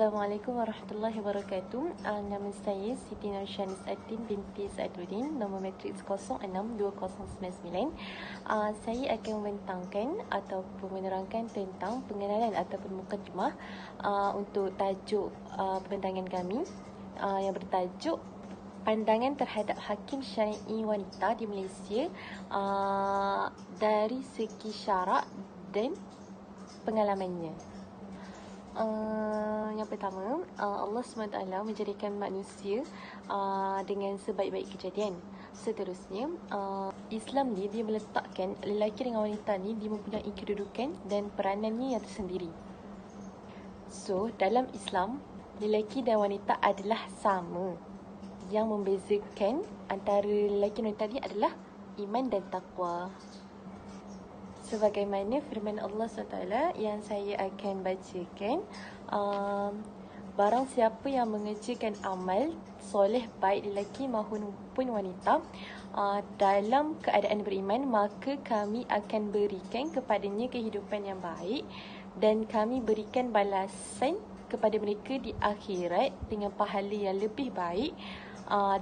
Assalamualaikum warahmatullahi wabarakatuh. Nama saya Siti Nursyani Saadin binti Saaduddin, nombor matrik 062099. Saya akan membentangkan ataupun menerangkan tentang pengenalan ataupun mukadimah untuk tajuk pembentangan kami yang bertajuk pandangan terhadap hakim syar'i wanita di Malaysia dari segi syarak dan pengalamannya. Yang pertama, Allah SWT menjadikan manusia dengan sebaik-baik kejadian. Seterusnya, Islam ni dia meletakkan lelaki dengan wanita ni dia mempunyai kedudukan dan peranannya yang tersendiri. So, dalam Islam, lelaki dan wanita adalah sama. Yang membezakan antara lelaki dan wanita ni adalah iman dan taqwa. Sebagaimana firman Allah SWT yang saya akan bacakan, barang siapa yang mengerjakan amal soleh baik lelaki maupun wanita dalam keadaan beriman, maka kami akan berikan kepadanya kehidupan yang baik dan kami berikan balasan kepada mereka di akhirat dengan pahala yang lebih baik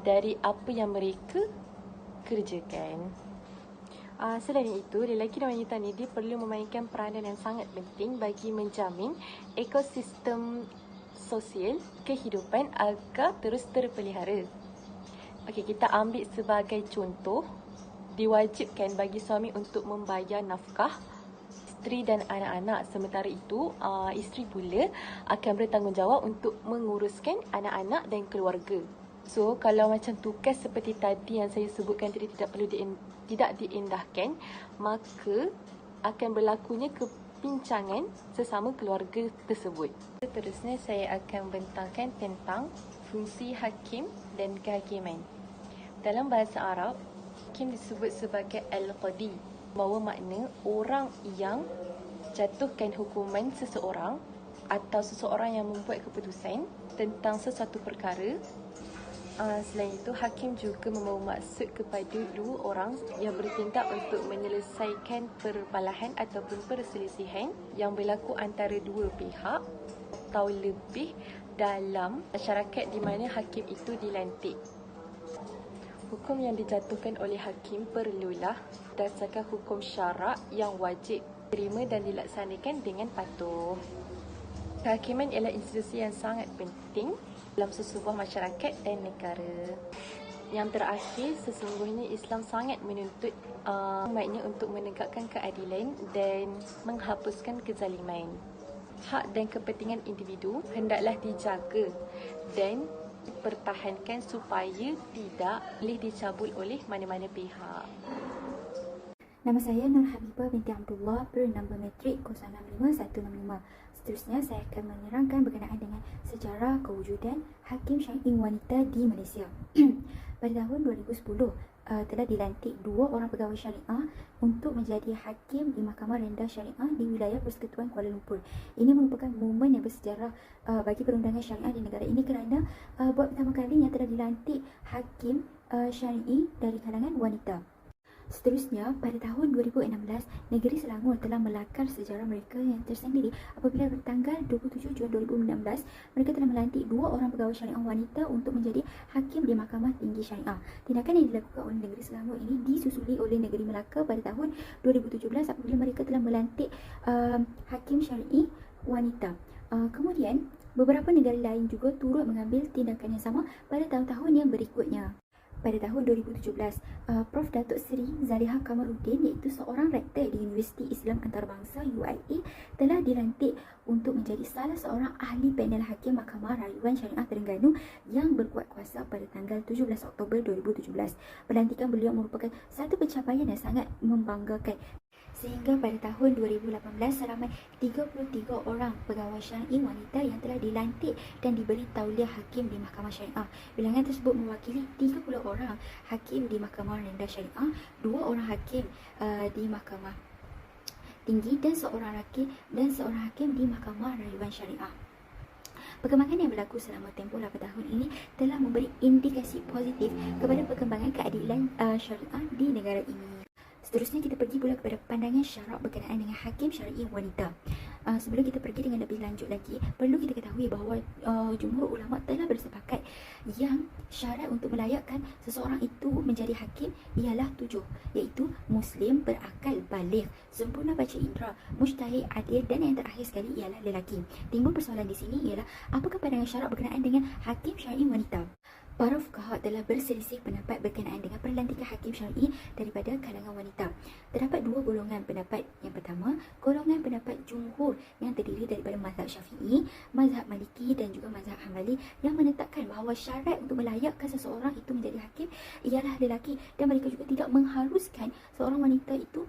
dari apa yang mereka kerjakan. Selain itu, lelaki dan wanita ni dia perlu memainkan peranan yang sangat penting bagi menjamin ekosistem sosial kehidupan agar terus terpelihara. Okey, kita ambil sebagai contoh, diwajibkan bagi suami untuk membayar nafkah isteri dan anak-anak. Sementara itu, isteri pula akan bertanggungjawab untuk menguruskan anak-anak dan keluarga. So, kalau macam tugas seperti tadi yang saya sebutkan tadi tidak diindahkan, maka akan berlakunya kepincangan sesama keluarga tersebut. Seterusnya, saya akan bentangkan tentang fungsi hakim dan kehakiman. Dalam bahasa Arab, hakim disebut sebagai al-qadi, bahawa makna orang yang jatuhkan hukuman seseorang atau seseorang yang membuat keputusan tentang sesuatu perkara. Selain itu, hakim juga membawa maksud kepada dua orang yang bertindak untuk menyelesaikan perbalahan ataupun perselisihan yang berlaku antara dua pihak atau lebih dalam masyarakat di mana hakim itu dilantik. Hukum yang dijatuhkan oleh hakim perlulah berdasarkan hukum syarak yang wajib diterima dan dilaksanakan dengan patuh. Kehakiman ialah institusi yang sangat penting dalam sesebuah masyarakat dan negara. Yang terakhir, sesungguhnya Islam sangat menuntut umatnya untuk menegakkan keadilan dan menghapuskan kezaliman. Hak dan kepentingan individu hendaklah dijaga dan dipertahankan supaya tidak boleh dicabut oleh mana-mana pihak. Nama saya Nur Habibah binti Abdullah, bernombor matrik 065165. Seterusnya, saya akan menerangkan berkenaan dengan sejarah kewujudan hakim syar'i wanita di Malaysia. Pada tahun 2010, telah dilantik 2 orang pegawai syariah untuk menjadi hakim di Mahkamah Rendah Syariah di wilayah Persekutuan Kuala Lumpur. Ini merupakan momen yang bersejarah bagi perundangan syariah di negara ini kerana buat pertama kalinya telah dilantik hakim syar'i dari kalangan wanita. Seterusnya, pada tahun 2016, negeri Selangor telah melakar sejarah mereka yang tersendiri apabila bertanggal 27 Jun 2016, mereka telah melantik 2 orang pegawai syariah wanita untuk menjadi hakim di Mahkamah Tinggi Syariah. Tindakan yang dilakukan oleh negeri Selangor ini disusuli oleh negeri Melaka pada tahun 2017 apabila mereka telah melantik hakim syar'i wanita. Kemudian, beberapa negara lain juga turut mengambil tindakan yang sama pada tahun-tahun yang berikutnya. Pada tahun 2017, Prof. Datuk Seri Zaliha Kamaruddin, iaitu seorang rektor di Universiti Islam Antarabangsa UIA, telah dilantik untuk menjadi salah seorang ahli panel hakim Mahkamah Rayuan Syariah Terengganu yang berkuat kuasa pada tanggal 17 Oktober 2017. Pelantikan beliau merupakan satu pencapaian yang sangat membanggakan. Sehingga pada tahun 2018, seramai 33 orang pegawai syar'i wanita yang telah dilantik dan diberi tauliah hakim di Mahkamah Syariah. Bilangan tersebut mewakili 30 orang hakim di Mahkamah Rendah Syariah, 2 orang hakim di Mahkamah Tinggi dan seorang hakim di Mahkamah Rayuan Syariah. Perkembangan yang berlaku selama tempoh 8 tahun ini telah memberi indikasi positif kepada perkembangan keadilan syariah di negara ini. Seterusnya, kita pergi pula kepada pandangan syarak berkenaan dengan hakim syar'i wanita. Sebelum kita pergi dengan lebih lanjut lagi, perlu kita ketahui bahawa jumhur ulama telah bersepakat yang syarat untuk melayakkan seseorang itu menjadi hakim ialah 7, iaitu Muslim, berakal, baligh, sempurna baca indera, mujtahid, adil, dan yang terakhir sekali ialah lelaki. Timbul persoalan di sini ialah apakah pandangan syarak berkenaan dengan hakim syar'i wanita? Para fuqaha telah berselisih pendapat berkenaan dengan perlantikan hakim syar'i daripada kalangan wanita. Terdapat dua golongan pendapat. Yang pertama, golongan pendapat jumhur yang terdiri daripada mazhab Syafi'i, mazhab Maliki dan juga mazhab Hambali yang menetapkan bahawa syarat untuk melayakkan seseorang itu menjadi hakim ialah lelaki, dan mereka juga tidak mengharuskan seorang wanita itu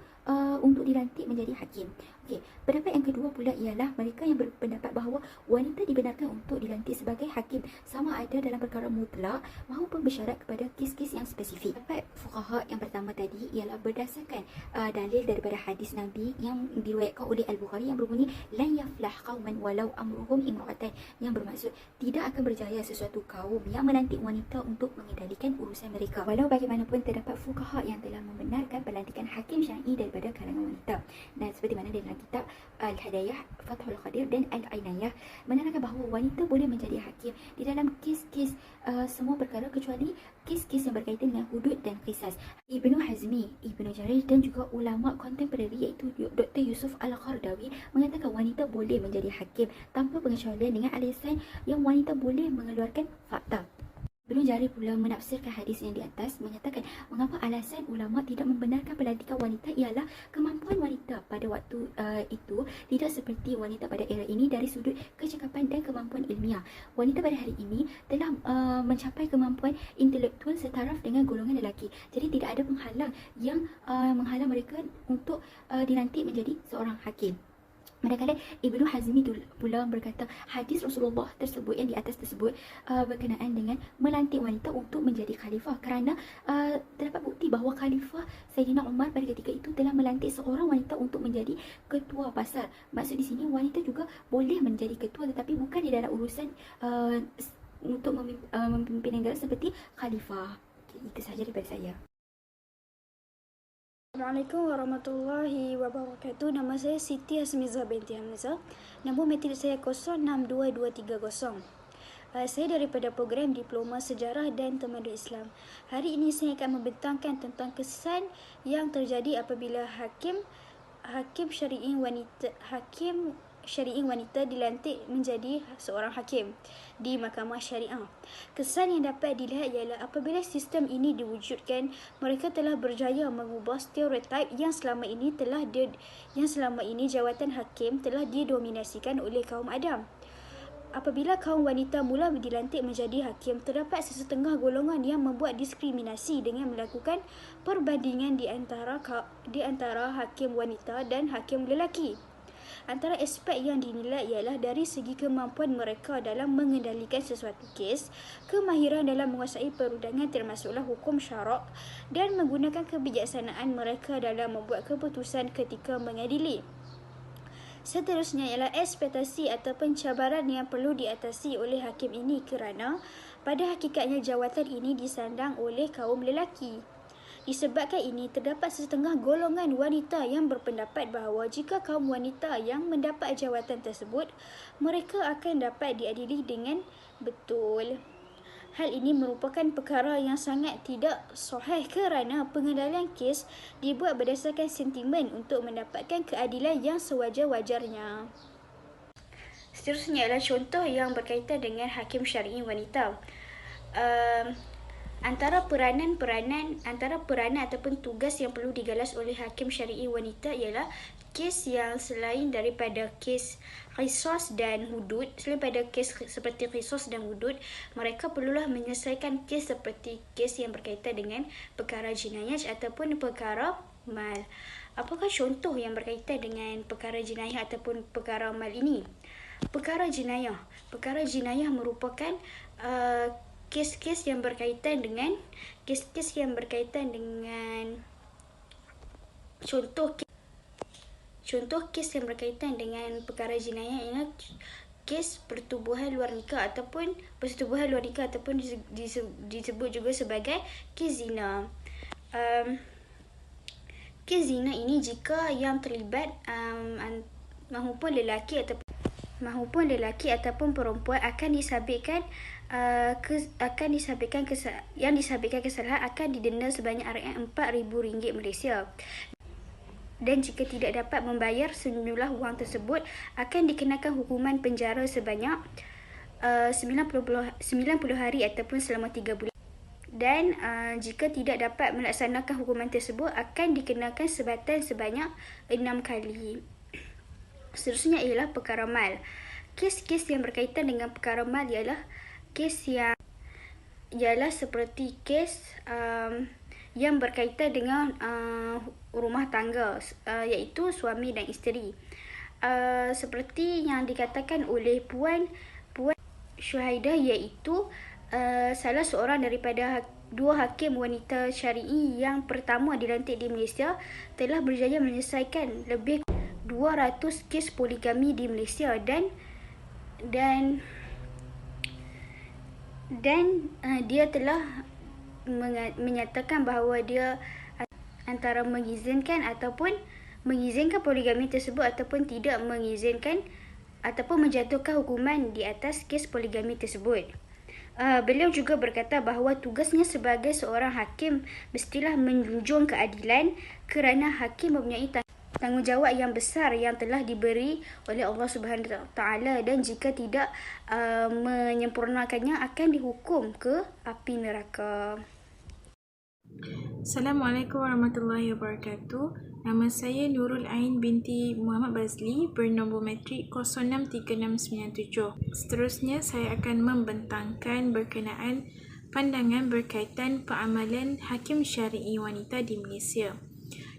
untuk dilantik menjadi hakim. Okey, pendapat yang kedua pula ialah mereka yang berpendapat bahawa wanita dibenarkan untuk dilantik sebagai hakim sama ada dalam perkara mutlak maupun bersyarat kepada kes-kes yang spesifik. Pendapat fuqaha yang pertama tadi ialah berdasarkan dalil daripada hadis Nabi yang diriwayatkan oleh Al-Bukhari yang berbunyi lan yaflah qauman walau amruhum imra'atan, yang bermaksud tidak akan berjaya sesuatu kaum yang melantik wanita untuk mengendalikan urusan mereka. Walau bagaimanapun terdapat fuqaha yang telah membenarkan pelantikan hakim syar'i daripada kalangan wanita. Dan seperti mana dalam kitab Al-Hadayah, Fathul Qadir dan Al-Ainayah menerangkan bahawa wanita boleh menjadi hakim di dalam kes-kes semua perkara kecuali kes-kes yang berkaitan dengan hudud dan qisas. Ibnu Hazmi, Ibnu Jarir dan juga ulama kontemporari iaitu Dr. Yusuf Al-Qardawi mengatakan wanita boleh menjadi hakim tanpa pengecualian dengan alasan yang wanita boleh mengeluarkan fakta. Ibnu Jarir pula menafsirkan hadis yang di atas menyatakan mengapa alasan ulama tidak membenarkan pelantikan wanita ialah kemampuan wanita pada waktu itu tidak seperti wanita pada era ini dari sudut kecakapan dan kemampuan ilmiah. Wanita pada hari ini telah mencapai kemampuan intelektual setaraf dengan golongan lelaki. Jadi tidak ada penghalang yang menghalang mereka untuk dilantik menjadi seorang hakim. Manakala Ibnu Hazmi pula berkata hadis Rasulullah tersebut yang di atas tersebut berkenaan dengan melantik wanita untuk menjadi khalifah, kerana terdapat bukti bahawa khalifah Sayyidina Umar pada ketika itu telah melantik seorang wanita untuk menjadi ketua pasar. Maksud di sini wanita juga boleh menjadi ketua tetapi bukan di dalam urusan untuk memimpin negara seperti khalifah. Itu sahaja daripada saya. Assalamualaikum warahmatullahi wabarakatuh. Nama saya Siti Hasmizah binti Hamzah. Nombor matrik saya 062230. Saya daripada program Diploma Sejarah dan Tamadun Islam. Hari ini saya akan membentangkan tentang kesan yang terjadi apabila hakim syari'i wanita dilantik menjadi seorang hakim di mahkamah syariah. Kesan yang dapat dilihat ialah apabila sistem ini diwujudkan, mereka telah berjaya mengubah stereotip yang selama ini jawatan hakim telah didominasikan oleh kaum Adam. Apabila kaum wanita mula dilantik menjadi hakim, terdapat sesetengah golongan yang membuat diskriminasi dengan melakukan perbandingan di antara hakim wanita dan hakim lelaki. Antara aspek yang dinilai ialah dari segi kemampuan mereka dalam mengendalikan sesuatu kes, kemahiran dalam menguasai perundangan termasuklah hukum syarak, dan menggunakan kebijaksanaan mereka dalam membuat keputusan ketika mengadili. Seterusnya ialah ekspektasi atau pencabaran yang perlu diatasi oleh hakim ini kerana pada hakikatnya jawatan ini disandang oleh kaum lelaki. Disebabkan ini, terdapat setengah golongan wanita yang berpendapat bahawa jika kaum wanita yang mendapat jawatan tersebut, mereka akan dapat diadili dengan betul. Hal ini merupakan perkara yang sangat tidak sahih kerana pengendalian kes dibuat berdasarkan sentimen untuk mendapatkan keadilan yang sewajar-wajarnya. Seterusnya adalah contoh yang berkaitan dengan hakim syar'i wanita. Antara peranan ataupun tugas yang perlu digalas oleh hakim syar'i wanita ialah kes yang selain daripada kes qisas dan hudud, seperti qisas dan hudud, mereka perlulah menyelesaikan kes seperti kes yang berkaitan dengan perkara jinayah ataupun perkara mal. Apakah contoh yang berkaitan dengan perkara jinayah ataupun perkara mal ini? Perkara jinayah merupakan kes-kes yang berkaitan dengan contoh kes yang berkaitan dengan perkara jinayah ialah kes pertubuhan luar nikah ataupun disebut juga sebagai kes zina. Kes zina ini jika yang terlibat mahupun lelaki ataupun perempuan akan disabitkan kesalahan akan didenda sebanyak RM4,000 Malaysia. Dan jika tidak dapat membayar sejumlah wang tersebut akan dikenakan hukuman penjara sebanyak 90 hari ataupun selama 3 bulan. Dan jika tidak dapat melaksanakan hukuman tersebut akan dikenakan sebatan sebanyak 6 kali. Seterusnya ialah perkara mal. Kes-kes yang berkaitan dengan perkara mal ialah kes yang seperti kes yang berkaitan dengan rumah tangga, iaitu suami dan isteri. Seperti yang dikatakan oleh Puan Syuhaidah, iaitu salah seorang daripada dua hakim wanita syar'i yang pertama dilantik di Malaysia telah berjaya menyelesaikan lebih 200 kes poligami di Malaysia dan dia telah menyatakan bahawa dia antara mengizinkan poligami tersebut ataupun tidak mengizinkan ataupun menjatuhkan hukuman di atas kes poligami tersebut. Beliau juga berkata bahawa tugasnya sebagai seorang hakim mestilah menjunjung keadilan kerana hakim mempunyai tanggungjawab yang besar yang telah diberi oleh Allah Subhanahu Taala, dan jika tidak menyempurnakannya akan dihukum ke api neraka. Assalamualaikum warahmatullahi wabarakatuh. Nama saya Nurul Ain binti Muhammad Bazli, bernombor matrik 063697. Seterusnya saya akan membentangkan berkenaan pandangan berkaitan peramalan hakim syar'i wanita di Malaysia.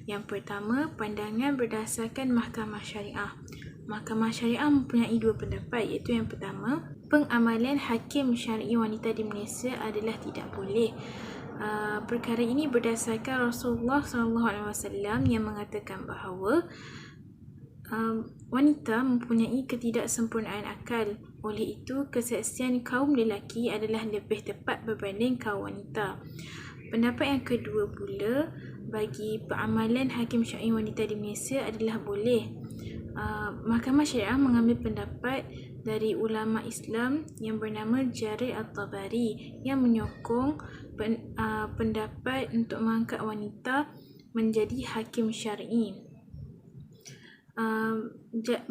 Yang pertama, pandangan berdasarkan Mahkamah Syariah. Mahkamah Syariah mempunyai dua pendapat, iaitu yang pertama, pengamalan hakim syar'i wanita di Malaysia adalah tidak boleh. Perkara ini berdasarkan Rasulullah SAW yang mengatakan bahawa wanita mempunyai ketidaksempurnaan akal. Oleh itu, kesaksian kaum lelaki adalah lebih tepat berbanding kaum wanita. Pendapat yang kedua pula, bagi peramalan hakim syar'i wanita di Malaysia adalah boleh. Mahkamah Syariah mengambil pendapat dari ulama Islam yang bernama Jarir At-Tabari yang menyokong pendapat untuk mengangkat wanita menjadi hakim syar'i.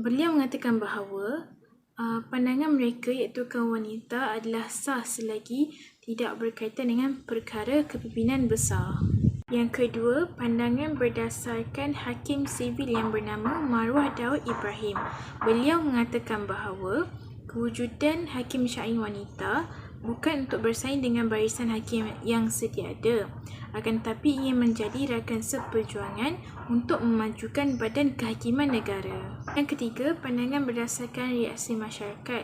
Beliau mengatakan bahawa pandangan mereka, iaitu kaum wanita, adalah sah selagi tidak berkaitan dengan perkara kepimpinan besar. Yang kedua, pandangan berdasarkan hakim sivil yang bernama Marwah Daud Ibrahim. Beliau mengatakan bahawa kewujudan hakim syar'i wanita bukan untuk bersaing dengan barisan hakim yang sedia ada, akan tetapi ingin menjadi rakan seperjuangan untuk memajukan badan kehakiman negara. Yang ketiga, pandangan berdasarkan reaksi masyarakat.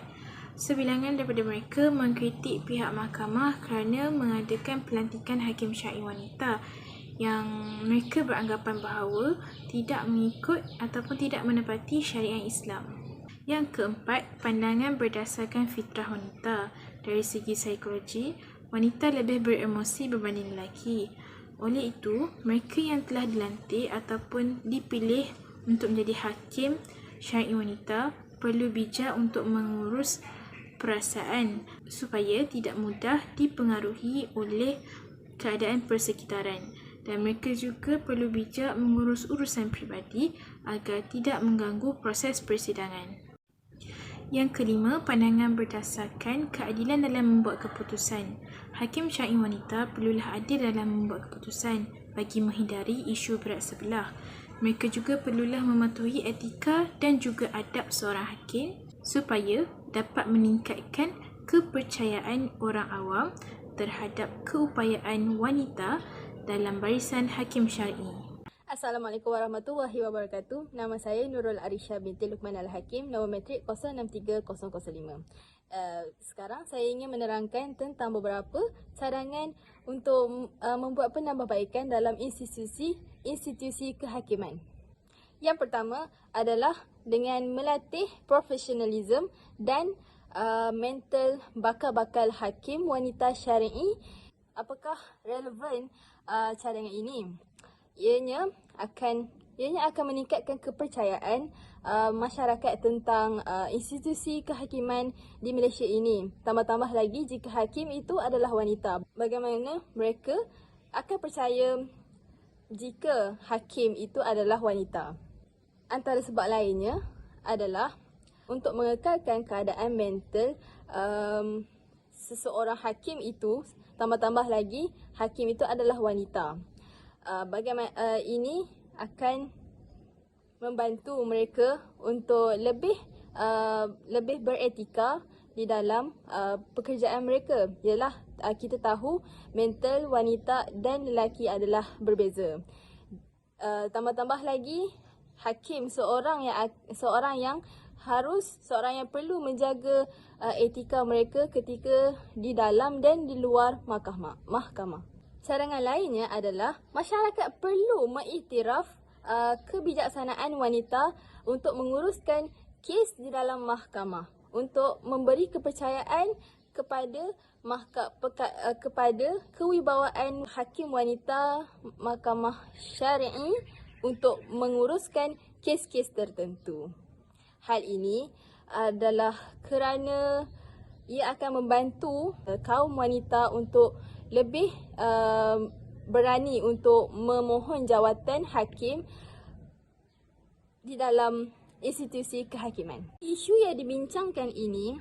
Sebilangan daripada mereka mengkritik pihak mahkamah kerana mengadakan pelantikan hakim syar'i wanita yang mereka beranggapan bahawa tidak mengikut ataupun tidak menepati syariat Islam. Yang keempat, pandangan berdasarkan fitrah wanita. Dari segi psikologi, wanita lebih beremosi berbanding lelaki. Oleh itu, mereka yang telah dilantik ataupun dipilih untuk menjadi hakim syar'i wanita perlu bijak untuk mengurus perasaan supaya tidak mudah dipengaruhi oleh keadaan persekitaran. Dan mereka juga perlu bijak mengurus urusan peribadi agar tidak mengganggu proses persidangan. Yang kelima, pandangan berdasarkan keadilan dalam membuat keputusan. Hakim syar'i wanita perlulah adil dalam membuat keputusan bagi menghindari isu berat sebelah. Mereka juga perlulah mematuhi etika dan juga adab seorang hakim supaya dapat meningkatkan kepercayaan orang awam terhadap keupayaan wanita dalam barisan hakim syar'i. Assalamualaikum warahmatullahi wabarakatuh. Nama saya Nurul Arisha binti Luqman Al-Hakim, nombor matrik 063005. Sekarang saya ingin menerangkan tentang beberapa cadangan untuk membuat penambahbaikan dalam institusi kehakiman. Yang pertama adalah dengan melatih profesionalism dan mental bakal-bakal hakim wanita syar'i. Apakah relevan cadangan ini? Ianya akan Ianya akan meningkatkan kepercayaan masyarakat tentang institusi kehakiman di Malaysia ini. Tambah-tambah lagi jika hakim itu adalah wanita. Bagaimana mereka akan percaya jika hakim itu adalah wanita? Antara sebab lainnya adalah untuk mengekalkan keadaan mental seseorang hakim itu, tambah-tambah lagi hakim itu adalah wanita. Bagaimana ini akan membantu mereka untuk lebih beretika di dalam pekerjaan mereka. Ialah kita tahu mental wanita dan lelaki adalah berbeza. Tambah-tambah lagi hakim seorang yang perlu menjaga etika mereka ketika di dalam dan di luar mahkamah. Cadangan lainnya adalah masyarakat perlu mengiktiraf kebijaksanaan wanita untuk menguruskan kes di dalam mahkamah, untuk memberi kepercayaan kepada kewibawaan hakim wanita mahkamah syar'i untuk menguruskan kes-kes tertentu. Hal ini adalah kerana ia akan membantu kaum wanita untuk lebih berani untuk memohon jawatan hakim di dalam institusi kehakiman. Isu yang dibincangkan ini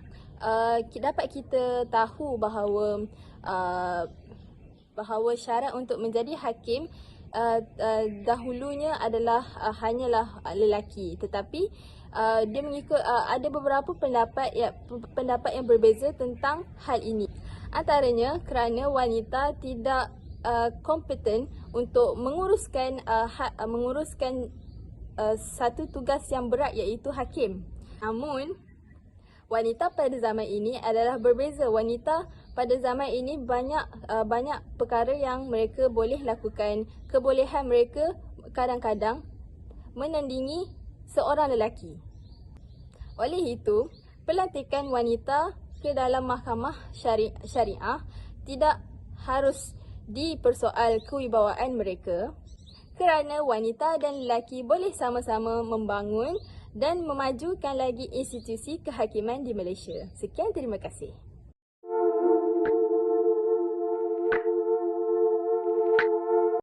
dapat kita tahu bahawa syarat untuk menjadi hakim dahulunya adalah hanyalah lelaki, tetapi dia mengikut ada beberapa pendapat yang berbeza tentang hal ini. Antaranya kerana wanita tidak kompeten untuk menguruskan satu tugas yang berat, iaitu hakim. Namun wanita pada zaman ini adalah berbeza. Wanita pada zaman ini banyak perkara yang mereka boleh lakukan. Kebolehan mereka kadang-kadang menandingi seorang lelaki. Oleh itu, pelantikan wanita ke dalam mahkamah syariah tidak harus dipersoal kewibawaan mereka, kerana wanita dan lelaki boleh sama-sama membangun dan memajukan lagi institusi kehakiman di Malaysia. Sekian, terima kasih.